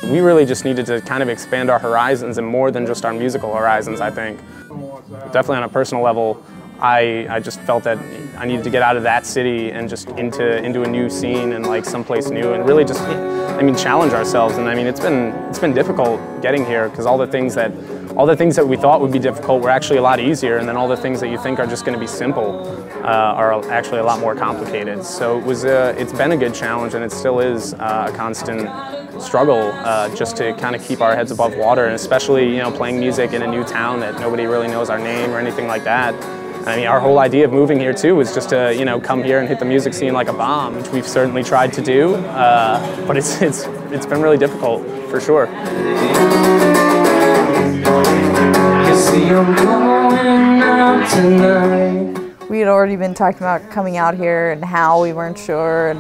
We really just needed to kind of expand our horizons and more than just our musical horizons, I think. Definitely on a personal level, I just felt that I needed to get out of that city and just into a new scene and like someplace new and really just, I mean, challenge ourselves. And I mean, it's been difficult getting here because all the things that we thought would be difficult were actually a lot easier, and then all the things that you think are just going to be simple are actually a lot more complicated. So it's been a good challenge, and it still is a constant struggle just to kind of keep our heads above water, and especially, you know, playing music in a new town that nobody really knows our name or anything like that. I mean, our whole idea of moving here too was just to, you know, come here and hit the music scene like a bomb, which we've certainly tried to do, but it's been really difficult for sure. We had already been talking about coming out here and how we weren't sure, and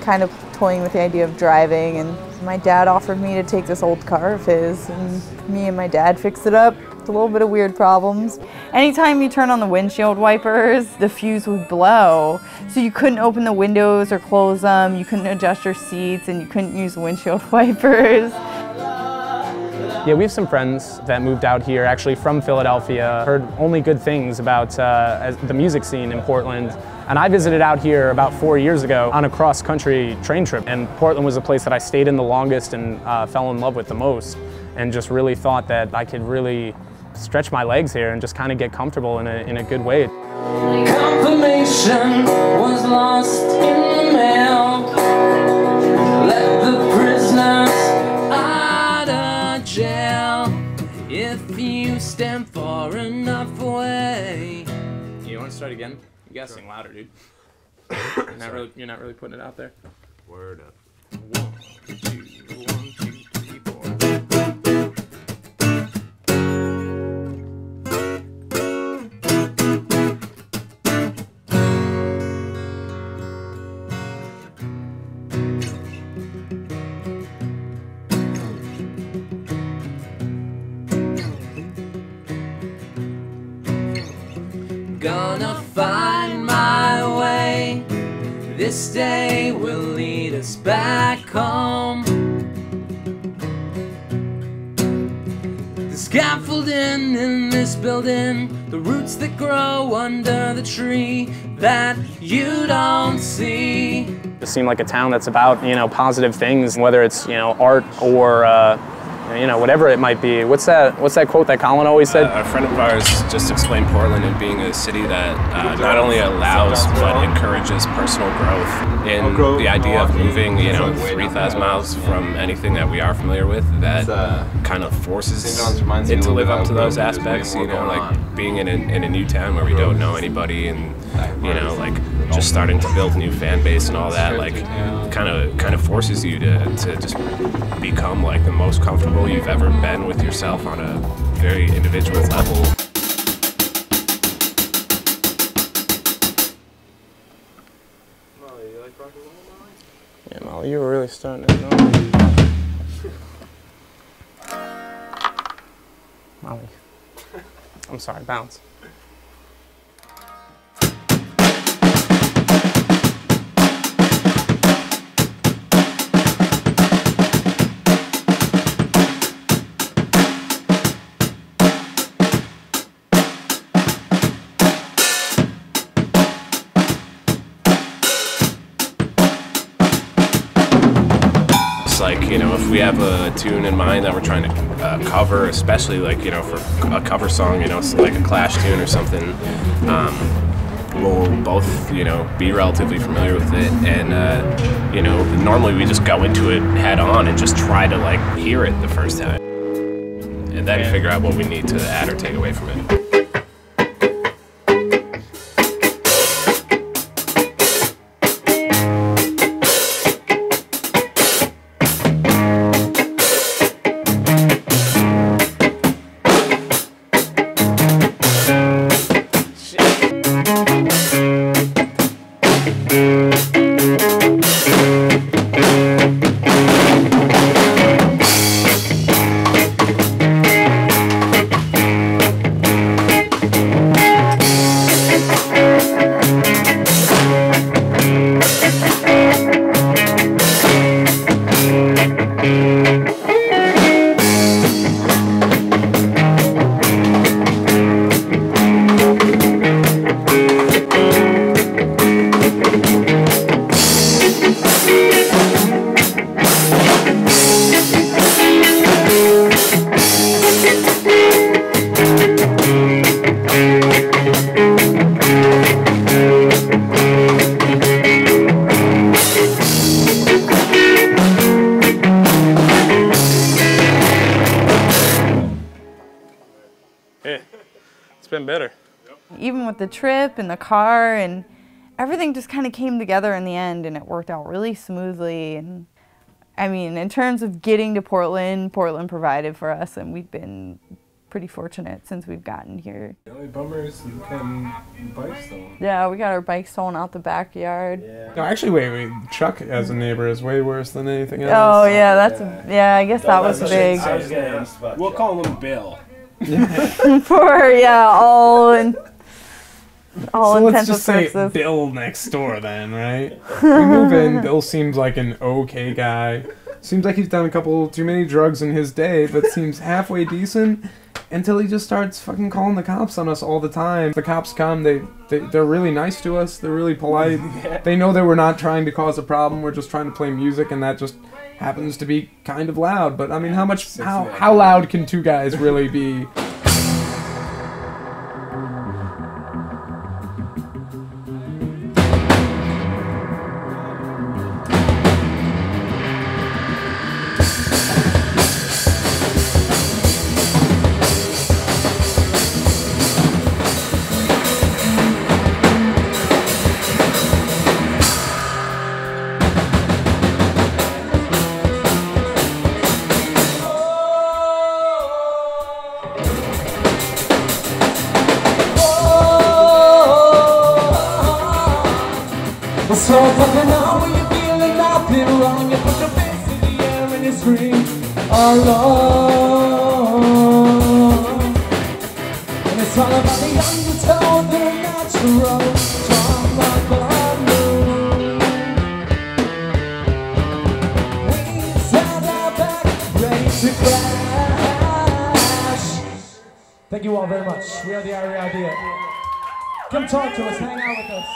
kind of toying with the idea of driving, and my dad offered me to take this old car of his, and me and my dad fixed it up. It's a little bit of weird problems. Anytime you turn on the windshield wipers, the fuse would blow, so you couldn't open the windows or close them, you couldn't adjust your seats, and you couldn't use the windshield wipers. Yeah, we have some friends that moved out here actually from Philadelphia, heard only good things about the music scene in Portland. And I visited out here about 4 years ago on a cross-country train trip, and Portland was a place that I stayed in the longest and fell in love with the most, and just really thought that I could really stretch my legs here and just kind of get comfortable in a good way. Confirmation was lost in the mail. Let the prisoners out of jail if you stand far enough away. You want to start again? You gotta sing louder, dude. You're not really putting it out there. Word up. 1, 2, 1, 2, 3, 4. Gonna find my way. This day will lead us back home. The scaffolding in this building, the roots that grow under the tree that you don't see. It seemed like a town that's about, you know, positive things, whether it's, you know, art or you know, whatever it might be. What's that quote that Colin always said? A friend of ours just explained Portland as being a city that not only allows but encourages personal growth. And the idea of moving, you know, 3,000 miles from anything that we are familiar with, that kind of forces it to live up to those aspects. You know, like being in a new town where we don't know anybody, and you know, like just starting to build a new fan base and all that, like kind of forces you to just become like the most comfortable you've ever been with yourself on a very individual level. Molly, you like rock and roll, Molly? Yeah, Molly, you were really starting to know. Molly. I'm sorry, bounce. like, you know, if we have a tune in mind that we're trying to cover, especially like, you know, for a cover song, you know, so like a Clash tune or something, we'll both, you know, be relatively familiar with it, and you know, normally we just go into it head on and just try to like hear it the first time, and then figure out what we need to add or take away from it. It's been better. Even with the trip and the car, and everything just kind of came together in the end, and it worked out really smoothly. And I mean, in terms of getting to Portland, Portland provided for us, and we've been pretty fortunate since we've gotten here. The only bummer is you can bike stolen. Yeah, we got our bike stolen out the backyard. Yeah. No, actually, wait. Chuck as a neighbor is way worse than anything else. Oh yeah, I guess that was big. We'll call him Bill. For all So let's intents and just say purposes. Bill next door then, right? We move in, Bill seems like an okay guy. Seems like he's done a couple too many drugs in his day, but seems halfway decent until he just starts fucking calling the cops on us all the time. The cops come, they're really nice to us, they're really polite. They know that we're not trying to cause a problem, we're just trying to play music, and that just happens to be kind of loud. But I mean, how loud can two guys really be? So fucking now when you're feeling nothing wrong, you put your face in the air and you scream alone. And it's all about the undertone, the natural drama balloon. Wings at our back, ready to crash. Thank you all very much. We are the Irie Idea. Come talk to us, hang out with us.